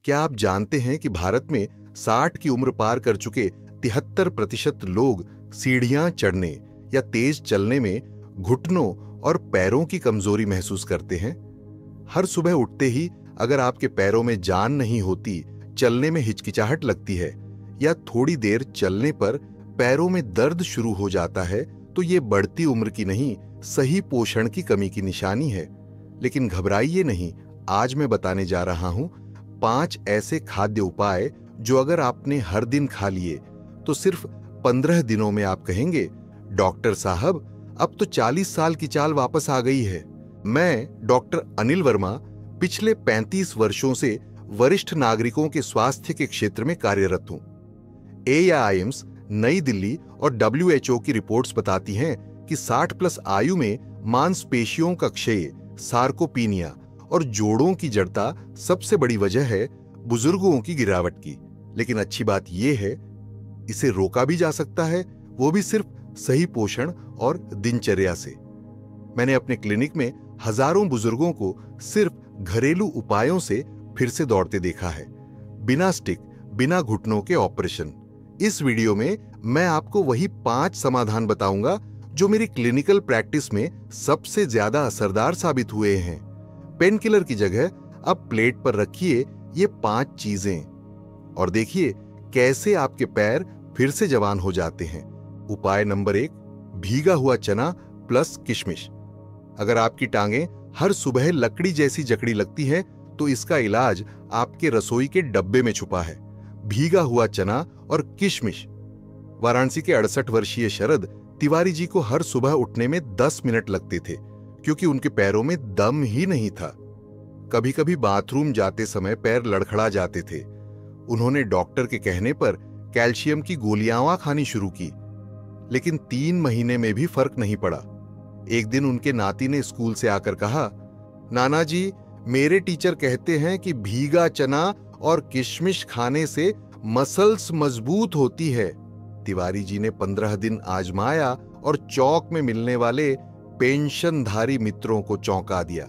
क्या आप जानते हैं कि भारत में 60 की उम्र पार कर चुके 73% लोग सीढ़ियां चढ़ने या तेज चलने में घुटनों और पैरों की कमजोरी महसूस करते हैं? हर सुबह उठते ही अगर आपके पैरों में जान नहीं होती, चलने में हिचकिचाहट लगती है या थोड़ी देर चलने पर पैरों में दर्द शुरू हो जाता है, तो ये बढ़ती उम्र की नहीं, सही पोषण की कमी की निशानी है। लेकिन घबराइए नहीं, आज मैं बताने जा रहा हूं 5 ऐसे खाद्य उपाय जो अगर आपने हर दिन खा लिए तो सिर्फ 15 दिनों में आप कहेंगे, डॉक्टर साहब अब तो 40 साल की चाल वापस आ गई है। मैं डॉक्टर अनिल वर्मा पिछले 35 वर्षों से वरिष्ठ नागरिकों के स्वास्थ्य के क्षेत्र में कार्यरत हूं। AIIMS, नई दिल्ली और WHO की रिपोर्ट्स बताती हैं कि 60 प्लस आयु में मांसपेशियों का क्षय, सार्कोपीनिया और जोड़ों की जड़ता सबसे बड़ी वजह है बुजुर्गों की गिरावट की। लेकिन अच्छी बात यह है, इसे रोका भी जा सकता है, वो भी सिर्फ सही पोषण और दिनचर्या से। मैंने अपने क्लिनिक में हजारों बुजुर्गों को सिर्फ घरेलू उपायों से फिर से दौड़ते देखा है, बिना स्टिक, बिना घुटनों के ऑपरेशन। इस वीडियो में मैं आपको वही 5 समाधान बताऊंगा जो मेरी क्लिनिकल प्रैक्टिस में सबसे ज्यादा असरदार साबित हुए हैं। पेन किलर की जगह अब प्लेट पर रखिए ये 5 चीजें और देखिए कैसे आपके पैर फिर से जवान हो जाते हैं। उपाय नंबर 1, भीगा हुआ चना प्लस किशमिश। अगर आपकी टांगें हर सुबह लकड़ी जैसी जकड़ी लगती हैं, तो इसका इलाज आपके रसोई के डब्बे में छुपा है, भीगा हुआ चना और किशमिश। वाराणसी के 68 वर्षीय शरद तिवारी जी को हर सुबह उठने में 10 मिनट लगते थे, क्योंकि उनके पैरों में दम ही नहीं था। कभी कभी बाथरूम जाते समय पैर लड़खड़ा जाते थे। उन्होंने डॉक्टर के कहने पर कैल्शियम की गोलियां खानी शुरू की, लेकिन 3 महीने में भी फर्क नहीं पड़ा। एक दिन उनके नाती ने स्कूल से आकर कहा, नाना जी, मेरे टीचर कहते हैं कि भीगा चना और किशमिश खाने से मसल्स मजबूत होती है। तिवारी जी ने 15 दिन आजमाया और चौक में मिलने वाले पेंशनधारी मित्रों को चौंका दिया।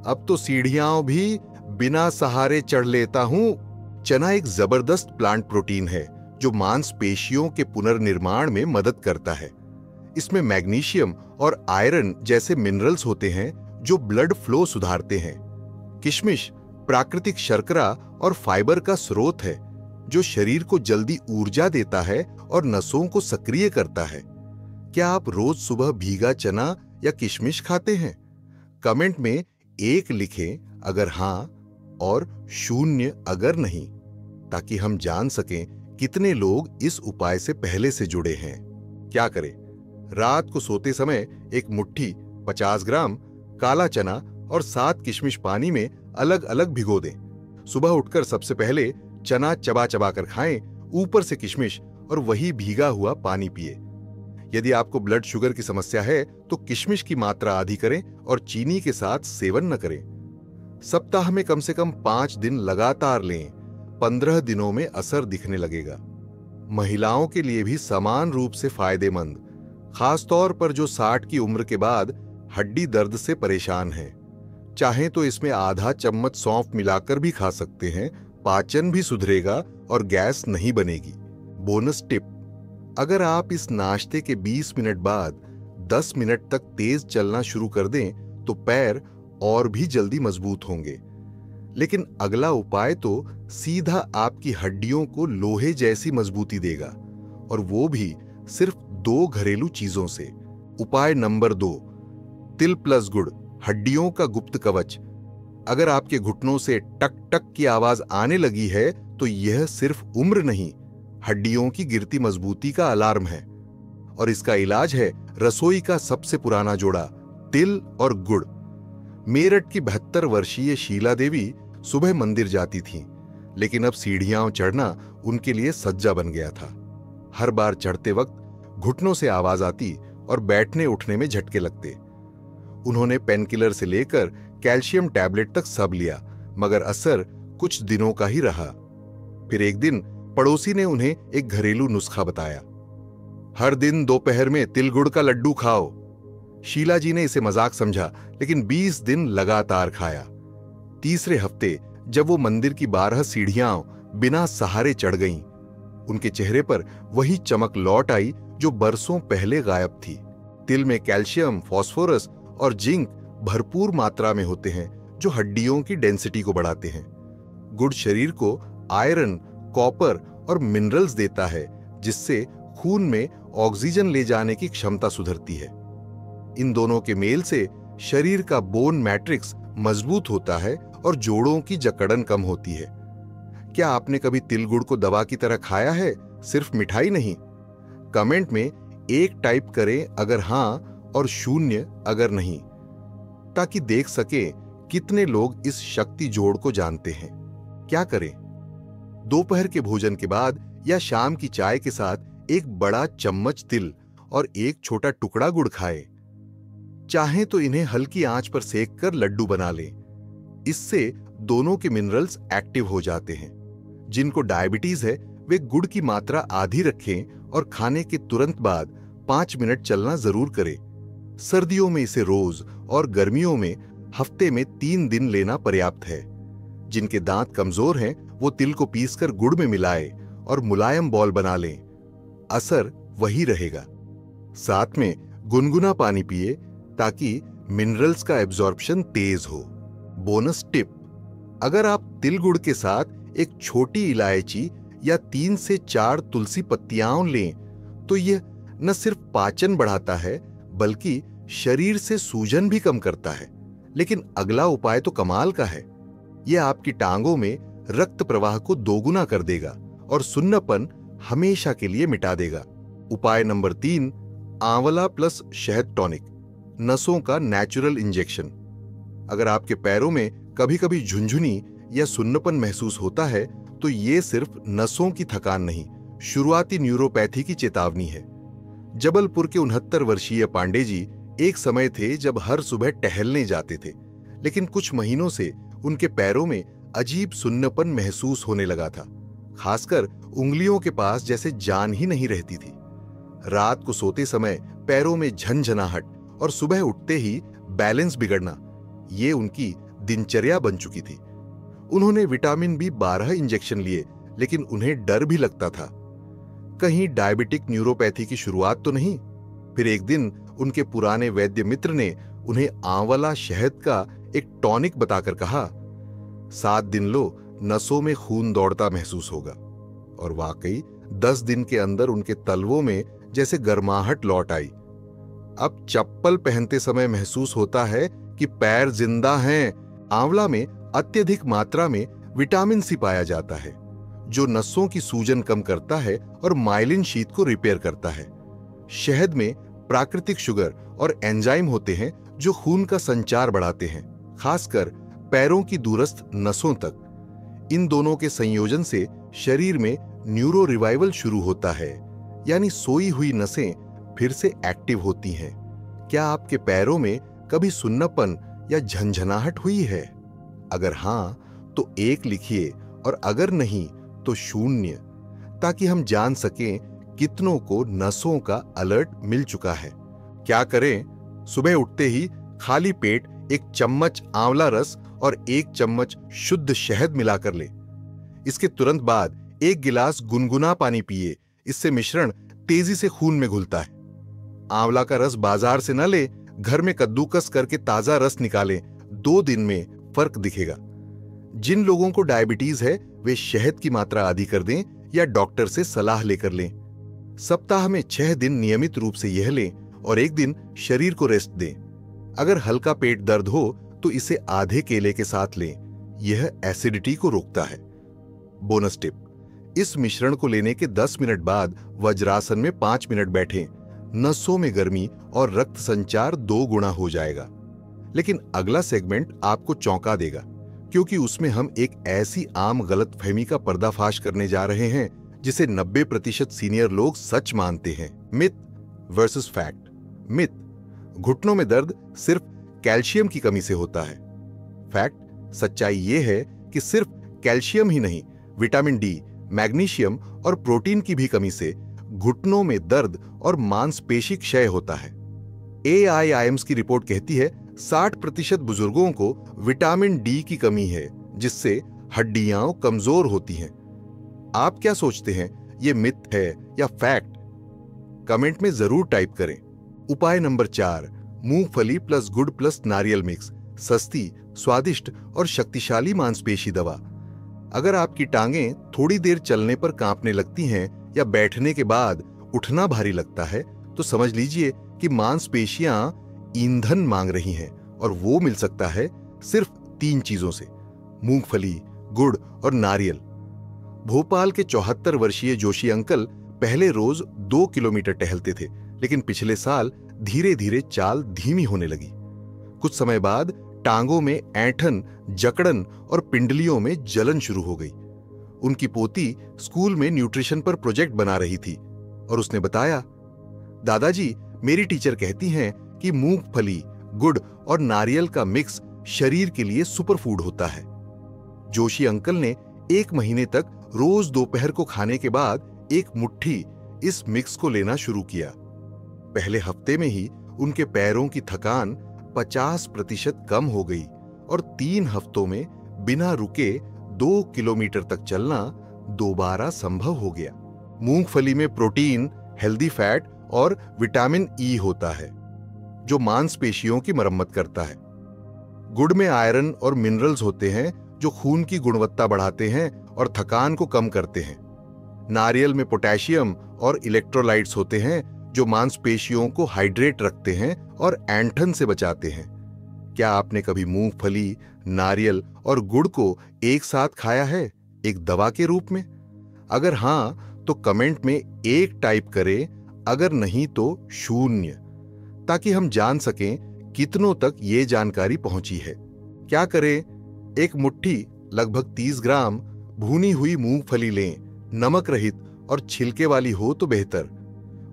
अब तो सीढ़ियां भी बिना सहारे चढ़ लेता हूं। चना एक जबरदस्त प्लांट प्रोटीन है जो मांसपेशियों के पुनर्निर्माण में मदद करता है। इसमें मैग्नीशियम और आयरन जैसे मिनरल्स होते हैं जो ब्लड फ्लो सुधारते हैं। किशमिश प्राकृतिक शर्करा और फाइबर का स्रोत है जो शरीर को जल्दी ऊर्जा देता है और नसों को सक्रिय करता है। क्या आप रोज सुबह भीगा चना या किशमिश खाते हैं? कमेंट में 1 लिखें अगर हां और 0 अगर नहीं, ताकि हम जान सकें कितने लोग इस उपाय से पहले से जुड़े हैं। क्या करें? रात को सोते समय एक मुट्ठी 50 ग्राम काला चना और 7 किशमिश पानी में अलग अलग भिगो दें। सुबह उठकर सबसे पहले चना चबा चबा कर खाएं, ऊपर से किशमिश और वही भीगा हुआ पानी पिए। यदि आपको ब्लड शुगर की समस्या है तो किशमिश की मात्रा आधी करें और चीनी के साथ सेवन न करें। सप्ताह में कम से कम 5 दिन लगातार लें। 15 दिनों में असर दिखने लगेगा। महिलाओं के लिए भी समान रूप से फायदेमंद, खासतौर पर जो 60 की उम्र के बाद हड्डी दर्द से परेशान हैं। चाहें तो इसमें आधा चम्मच सौंफ मिलाकर भी खा सकते हैं, पाचन भी सुधरेगा और गैस नहीं बनेगी। बोनस टिप, अगर आप इस नाश्ते के 20 मिनट बाद 10 मिनट तक तेज चलना शुरू कर दें तो पैर और भी जल्दी मजबूत होंगे। लेकिन अगला उपाय तो सीधा आपकी हड्डियों को लोहे जैसी मजबूती देगा, और वो भी सिर्फ 2 घरेलू चीजों से। उपाय नंबर 2, तिल प्लस गुड़, हड्डियों का गुप्त कवच। अगर आपके घुटनों से टक टक की आवाज आने लगी है तो यह सिर्फ उम्र नहीं, हड्डियों की गिरती मजबूती का अलार्म है। और इसका इलाज है रसोई का सबसे पुराना जोड़ा, तिल और गुड़। मेरठ की 72 वर्षीय शीला देवी सुबह मंदिर जाती थीं, लेकिन अब सीढ़ियां चढ़ना उनके लिए सज्जा बन गया था। हर बार चढ़ते वक्त घुटनों से आवाज आती और बैठने उठने में झटके लगते। उन्होंने पेन किलर से लेकर कैल्शियम टैबलेट तक सब लिया, मगर असर कुछ दिनों का ही रहा। फिर एक दिन पड़ोसी ने उन्हें एक घरेलू नुस्खा बताया, हर दिन दोपहर में तिल गुड़ का लड्डू खाओ। शीला जी ने इसे मजाक समझा, लेकिन 20 दिन लगातार खाया। तीसरे हफ्ते जब वो मंदिर की 12 सीढ़ियां बिना सहारे चढ़ गईं, उनके चेहरे पर वही चमक लौट आई जो बरसों पहले गायब थी। तिल में कैल्शियम, फास्फोरस और जिंक भरपूर मात्रा में होते हैं जो हड्डियों की डेंसिटी को बढ़ाते हैं। गुड़ शरीर को आयरन, कॉपर और मिनरल्स देता है, जिससे खून में ऑक्सीजन ले जाने की क्षमता सुधरती है। इन दोनों के मेल से शरीर का बोन मैट्रिक्स मजबूत होता है और जोड़ों की जकड़न कम होती है। क्या आपने कभी तिल गुड़ को दवा की तरह खाया है, सिर्फ मिठाई नहीं? कमेंट में 1 टाइप करें अगर हां और 0 अगर नहीं, ताकि देख सके कितने लोग इस शक्ति जोड़ को जानते हैं। क्या करें? दोपहर के भोजन के बाद या शाम की चाय के साथ एक बड़ा चम्मच तिल और एक छोटा टुकड़ा गुड़ खाएं। चाहें तो इन्हें हल्की आंच पर सेक कर लड्डू बना लें। इससे दोनों के मिनरल्स एक्टिव हो जाते हैं। जिनको डायबिटीज है वे गुड़ की मात्रा आधी रखें और खाने के तुरंत बाद 5 मिनट चलना जरूर करें। सर्दियों में इसे रोज और गर्मियों में हफ्ते में 3 दिन लेना पर्याप्त है। जिनके दांत कमजोर हैं वो तिल को पीसकर गुड़ में मिलाएं और मुलायम बॉल बना लें। असर वही रहेगा। साथ में गुनगुना पानी पिए ताकि मिनरल्स का एब्जॉर्प्शन तेज हो। बोनस टिप, अगर आप तिल गुड़ के साथ एक छोटी इलायची या 3 से 4 तुलसी पत्तियां लें तो यह न सिर्फ पाचन बढ़ाता है बल्कि शरीर से सूजन भी कम करता है। लेकिन अगला उपाय तो कमाल का है। यह आपकी टांगों में रक्त प्रवाह को दोगुना कर देगा और सुन्नपन हमेशा के लिए मिटा देगा। उपाय नंबर 3, आंवला प्लस शहद टॉनिक, नसों का नेचुरल इंजेक्शन। अगर आपके पैरों में कभी कभी झुंझुनी या सुन्नपन महसूस होता है तो ये सिर्फ नसों की थकान नहीं, शुरुआती न्यूरोपैथी की चेतावनी है। जबलपुर के 69 वर्षीय पांडे जी एक समय थे जब हर सुबह टहलने जाते थे, लेकिन कुछ महीनों से उनके पैरों में अजीब सुन्नपन महसूस होने लगा था। खासकर उंगलियों के पास जैसे जान ही नहीं रहती थी। रात को सोते समय पैरों में झनझनाहट और सुबह उठते ही बैलेंस बिगड़ना, ये उनकी दिनचर्या बन चुकी थी। उन्होंने विटामिन B12 इंजेक्शन लिए, लेकिन उन्हें डर भी लगता था, कहीं डायबिटिक न्यूरोपैथी की शुरुआत तो नहीं। फिर एक दिन उनके पुराने वैद्य मित्र ने उन्हें आंवला शहद का एक टॉनिक बताकर कहा, 7 दिन लो, नसों में खून दौड़ता महसूस होगा। और वाकई 10 दिन के अंदर उनके तलवों में जैसे गर्माहट लौट आई। अब चप्पल पहनते समय महसूस होता है कि पैर जिंदा हैं। आंवला में अत्यधिक मात्रा में विटामिन C पाया जाता है, जो नसों की सूजन कम करता है और माइलिन शीथ को रिपेयर करता है। शहद में प्राकृतिक शुगर और एंजाइम होते हैं जो खून का संचार बढ़ाते हैं, खासकर पैरों की दूरस्थ नसों तक। इन दोनों के संयोजन से शरीर में न्यूरो रिवाइवल शुरू होता है, यानी सोई हुई नसें फिर से एक्टिव होती हैं। क्या आपके पैरों में कभी सुन्नपन या झंझनाहट हुई है? अगर हां तो 1 लिखिए और अगर नहीं तो 0, ताकि हम जान सकें कितनों को नसों का अलर्ट मिल चुका है। क्या करें? सुबह उठते ही खाली पेट 1 चम्मच आंवला रस और 1 चम्मच शुद्ध शहद मिलाकर लें। इसके तुरंत बाद 1 गिलास गुनगुना पानी पिए। इससे मिश्रण तेजी से खून में घुलता है। आंवला का रस बाजार से न ले, घर में कद्दूकस करके ताजा रस निकालें। 2 दिन में फर्क दिखेगा। जिन लोगों को डायबिटीज है वे शहद की मात्रा आधी कर दें या डॉक्टर से सलाह लेकर लें। सप्ताह में 6 दिन नियमित रूप से यह लें और 1 दिन शरीर को रेस्ट दें। अगर हल्का पेट दर्द हो तो इसे आधे केले के साथ लें। यह एसिडिटी को रोकता है। बोनस टिप, इस मिश्रण को लेने के 10 मिनट बाद वज्रासन में 5 मिनट बैठें। नसों में गर्मी और रक्त संचार 2 गुना हो जाएगा। लेकिन अगला सेगमेंट आपको चौंका देगा, क्योंकि उसमें हम एक ऐसी आम गलतफहमी का पर्दाफाश करने जा रहे हैं जिसे 90% सीनियर लोग सच मानते हैं। Myth versus fact. मिथ, घुटनों में दर्द सिर्फ कैल्शियम की कमी से होता है। फैक्ट, सच्चाई यह है कि सिर्फ कैल्शियम ही नहीं, विटामिन D, मैग्नीशियम और प्रोटीन की भी कमी से घुटनों में दर्द और मांसपेशी क्षय होता है। AIIMS की रिपोर्ट कहती है 60% बुजुर्गों को विटामिन D की कमी है, जिससे हड्डियां कमजोर होती हैं। आप क्या सोचते हैं, ये मिथ है या फैक्ट? कमेंट में जरूर टाइप करें। उपाय नंबर 4, मूंगफली प्लस गुड़ प्लस नारियल मिक्स, सस्ती, स्वादिष्ट और शक्तिशाली मांसपेशी दवा। अगर आपकी टांगें थोड़ी देर चलने पर कांपने लगती हैं या बैठने के बाद उठना भारी लगता है, तो समझ लीजिए कि मांसपेशियां ईंधन मांग रही हैं, और वो मिल सकता है सिर्फ 3 चीजों से: मूंगफली, गुड़ और नारियल। भोपाल के 74 वर्षीय जोशी अंकल पहले रोज 2 किलोमीटर टहलते थे, लेकिन पिछले साल धीरे धीरे चाल धीमी होने लगी। कुछ समय बाद टांगों में ऐंठन, जकड़न और पिंडलियों में जलन शुरू हो गई। उनकी पोती स्कूल में न्यूट्रिशन पर प्रोजेक्ट बना रही थी और उसने बताया, दादाजी, मेरी टीचर कहती हैं कि मूंगफली, गुड़ और नारियल का मिक्स शरीर के लिए सुपरफूड होता है। जोशी अंकल ने 1 महीने तक रोज दोपहर को खाने के बाद 1 मुट्ठी इस मिक्स को लेना शुरू किया। पहले हफ्ते में ही उनके पैरों की थकान 50% कम हो गई और 3 हफ्तों में बिना रुके 2 किलोमीटर तक चलना दोबारा संभव हो गया। मूंगफली में प्रोटीन, हेल्दी फैट और विटामिन ई होता है, जो मांसपेशियों की मरम्मत करता है। गुड़ में आयरन और मिनरल्स होते हैं, जो खून की गुणवत्ता बढ़ाते हैं और थकान को कम करते हैं। नारियल में पोटेशियम और इलेक्ट्रोलाइट्स होते हैं, जो मांसपेशियों को हाइड्रेट रखते हैं और ऐंठन से बचाते हैं। क्या आपने कभी मूंगफली, नारियल और गुड़ को एक साथ खाया है, एक दवा के रूप में? अगर हां, तो कमेंट में 1 टाइप करें, अगर नहीं तो 0, ताकि हम जान सकें कितनों तक ये जानकारी पहुंची है। क्या करें? 1 मुट्ठी लगभग 30 ग्राम भुनी हुई मूंगफली लें, नमक रहित और छिलके वाली हो तो बेहतर।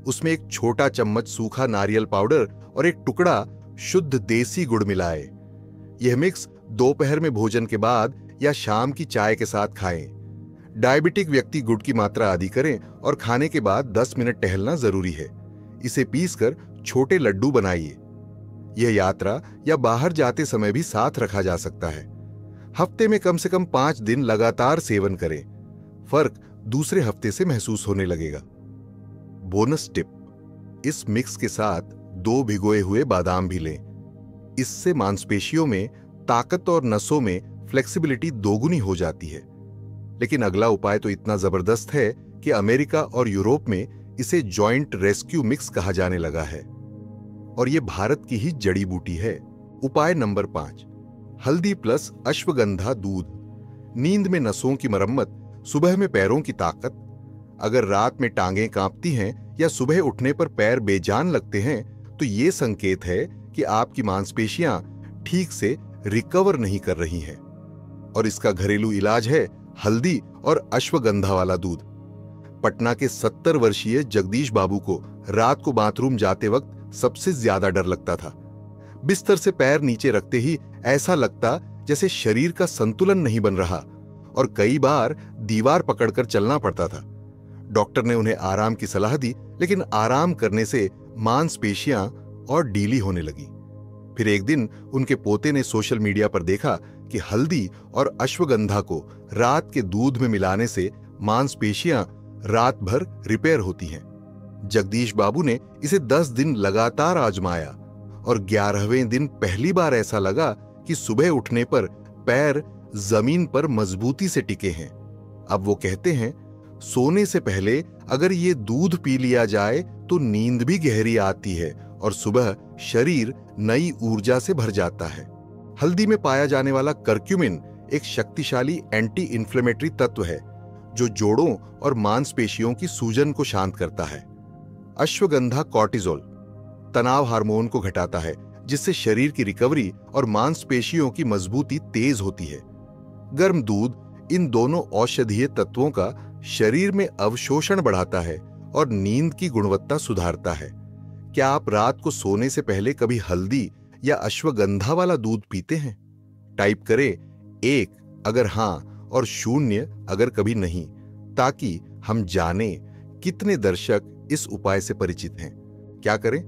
उसमें 1 छोटा चम्मच सूखा नारियल पाउडर और 1 टुकड़ा शुद्ध देसी गुड़ मिलाएं। यह मिक्स दोपहर में भोजन के बाद या शाम की चाय के साथ खाएं। डायबिटिक व्यक्ति गुड़ की मात्रा आधी करें और खाने के बाद 10 मिनट टहलना जरूरी है। इसे पीसकर छोटे लड्डू बनाइए। यह यात्रा या बाहर जाते समय भी साथ रखा जा सकता है। हफ्ते में कम से कम 5 दिन लगातार सेवन करें। फर्क दूसरे हफ्ते से महसूस होने लगेगा। बोनस टिप, इस मिक्स के साथ 2 भिगोए हुए बादाम भी लें। इससे मांसपेशियों में ताकत और नसों में फ्लेक्सिबिलिटी दोगुनी हो जाती है। लेकिन अगला उपाय तो इतना जबरदस्त है कि अमेरिका और यूरोप में इसे जॉइंट रेस्क्यू मिक्स कहा जाने लगा है, और यह भारत की ही जड़ी बूटी है। उपाय नंबर 5, हल्दी प्लस अश्वगंधा दूध। नींद में नसों की मरम्मत, सुबह में पैरों की ताकत। अगर रात में टांगें कांपती हैं या सुबह उठने पर पैर बेजान लगते हैं, तो ये संकेत है कि आपकी मांसपेशियां ठीक से रिकवर नहीं कर रही हैं। और इसका घरेलू इलाज है हल्दी और अश्वगंधा वाला दूध। पटना के 70 वर्षीय जगदीश बाबू को रात को बाथरूम जाते वक्त सबसे ज्यादा डर लगता था। बिस्तर से पैर नीचे रखते ही ऐसा लगता जैसे शरीर का संतुलन नहीं बन रहा, और कई बार दीवार पकड़कर चलना पड़ता था। डॉक्टर ने उन्हें आराम की सलाह दी, लेकिन आराम करने से मांसपेशियां और ढीली होने लगी। फिर एक दिन उनके पोते ने सोशल मीडिया पर देखा कि हल्दी और अश्वगंधा को रात के दूध में मिलाने से मांसपेशियां रात भर रिपेयर होती हैं। जगदीश बाबू ने इसे 10 दिन लगातार आजमाया और 11वें दिन पहली बार ऐसा लगा कि सुबह उठने पर पैर जमीन पर मजबूती से टिके हैं। अब वो कहते हैं, सोने से पहले अगर ये दूध पी लिया जाए तो नींद भी गहरी आती है और सुबह शरीर नई ऊर्जा से भर जाता है। हल्दी में पाया जाने वाला कर्क्यूमिन एक शक्तिशाली एंटी इंफ्लेमेटरी तत्व है, जो जोड़ों और मांसपेशियों की सूजन को शांत करता है। अश्वगंधा कॉर्टिसोल, तनाव हार्मोन को घटाता है, जिससे शरीर की रिकवरी और मांसपेशियों की मजबूती तेज होती है। गर्म दूध इन दोनों औषधीय तत्वों का शरीर में अवशोषण बढ़ाता है और नींद की गुणवत्ता सुधारता है। क्या आप रात को सोने से पहले कभी हल्दी या अश्वगंधा वाला दूध पीते हैं? टाइप करें 1 अगर हां और 0 अगर कभी नहीं, ताकि हम जाने कितने दर्शक इस उपाय से परिचित हैं। क्या करें?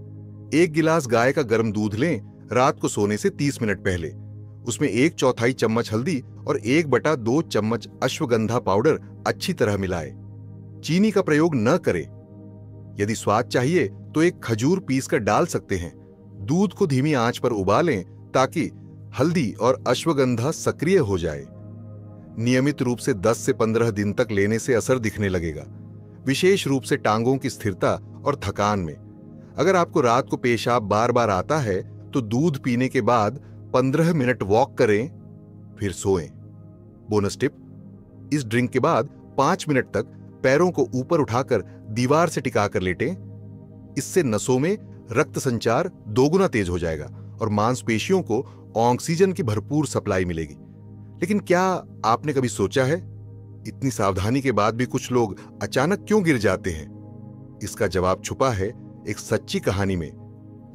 1 गिलास गाय का गर्म दूध लें रात को सोने से 30 मिनट पहले। उसमें 1/4 चम्मच हल्दी और 1/2 चम्मच अश्वगंधा पाउडर अच्छी तरह मिलाएं। चीनी का प्रयोग न करें। यदि स्वाद चाहिए तो एक खजूर पीस कर डाल सकते हैं। दूध को धीमी आंच पर उबालें ताकि हल्दी और अश्वगंधा सक्रिय हो जाए। नियमित रूप से 10 से 15 दिन तक लेने से असर दिखने लगेगा, विशेष रूप से टांगों की स्थिरता और थकान में। अगर आपको रात को पेशाब बार बार आता है तो दूध पीने के बाद 15 मिनट वॉक करें, फिर सोएं। बोनस टिप, इस ड्रिंक के बाद 5 मिनट तक पैरों को ऊपर उठाकर दीवार से टिकाकर लेटें। इससे नसों में रक्त संचार दोगुना तेज हो जाएगा और मांसपेशियों को ऑक्सीजन की भरपूर सप्लाई मिलेगी। लेकिन क्या आपने कभी सोचा है, इतनी सावधानी के बाद भी कुछ लोग अचानक क्यों गिर जाते हैं? इसका जवाब छुपा है एक सच्ची कहानी में,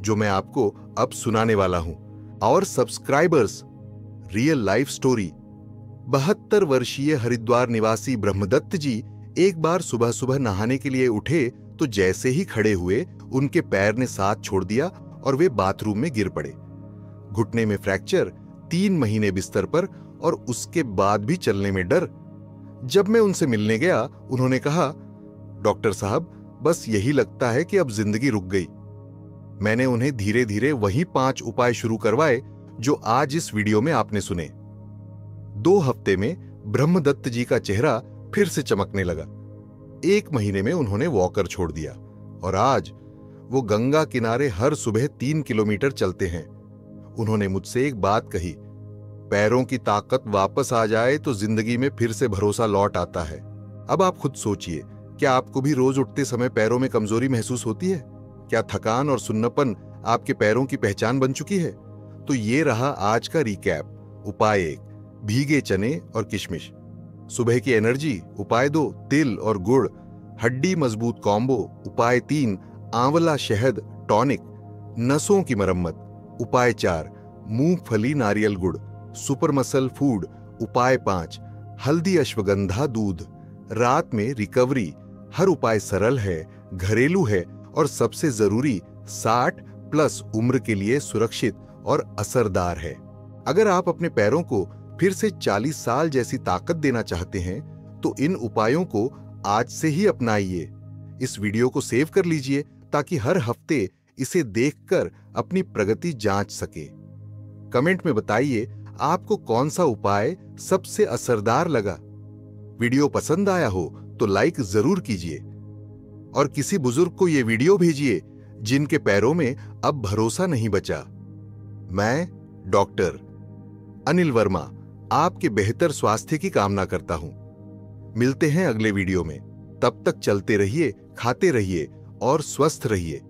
जो मैं आपको अब सुनाने वाला हूं। और सब्सक्राइबर्स, रियल लाइफ स्टोरी। 72 वर्षीय हरिद्वार निवासी ब्रह्मदत्त जी एक बार सुबह सुबह नहाने के लिए उठे तो जैसे ही खड़े हुए उनके पैर ने साथ छोड़ दिया और वे बाथरूम में गिर पड़े। घुटने में फ्रैक्चर, 3 महीने बिस्तर पर और उसके बाद भी चलने में डर। जब मैं उनसे मिलने गया, उन्होंने कहा, डॉक्टर साहब, बस यही लगता है कि अब जिंदगी रुक गई। मैंने उन्हें धीरे धीरे वही 5 उपाय शुरू करवाए जो आज इस वीडियो में आपने सुने। 2 हफ्ते में ब्रह्मदत्त जी का चेहरा फिर से चमकने लगा। 1 महीने में उन्होंने वॉकर छोड़ दिया और आज वो गंगा किनारे हर सुबह 3 किलोमीटर चलते हैं। उन्होंने मुझसे एक बात कही, पैरों की ताकत वापस आ जाए तो जिंदगी में फिर से भरोसा लौट आता है। अब आप खुद सोचिए, क्या आपको भी रोज उठते समय पैरों में कमजोरी महसूस होती है? क्या थकान और सुन्नपन आपके पैरों की पहचान बन चुकी है? तो ये रहा आज का रिकैप। उपाय 1, भीगे चने और किशमिश। सुबह की एनर्जी। उपाय 2, तिल और गुड़, हड्डी मजबूत कॉम्बो। उपाय 3, आंवला शहद टॉनिक, नसों की मरम्मत। उपाय 4, मूंगफली नारियल गुड़, सुपर मसल फूड। उपाय 5, हल्दी अश्वगंधा दूध। रात में रिकवरी। हर उपाय सरल है, घरेलू है और सबसे जरूरी 60+ उम्र के लिए सुरक्षित और असरदार है। अगर आप अपने पैरों को फिर से 40 साल जैसी ताकत देना चाहते हैं तो इन उपायों को आज से ही अपनाइए। इस वीडियो को सेव कर लीजिए ताकि हर हफ्ते इसे देखकर अपनी प्रगति जांच सके। कमेंट में बताइए आपको कौन सा उपाय सबसे असरदार लगा। वीडियो पसंद आया हो तो लाइक जरूर कीजिए और किसी बुजुर्ग को यह वीडियो भेजिए जिनके पैरों में अब भरोसा नहीं बचा। मैं डॉक्टर अनिल वर्मा आपके बेहतर स्वास्थ्य की कामना करता हूं। मिलते हैं अगले वीडियो में। तब तक चलते रहिए, खाते रहिए और स्वस्थ रहिए।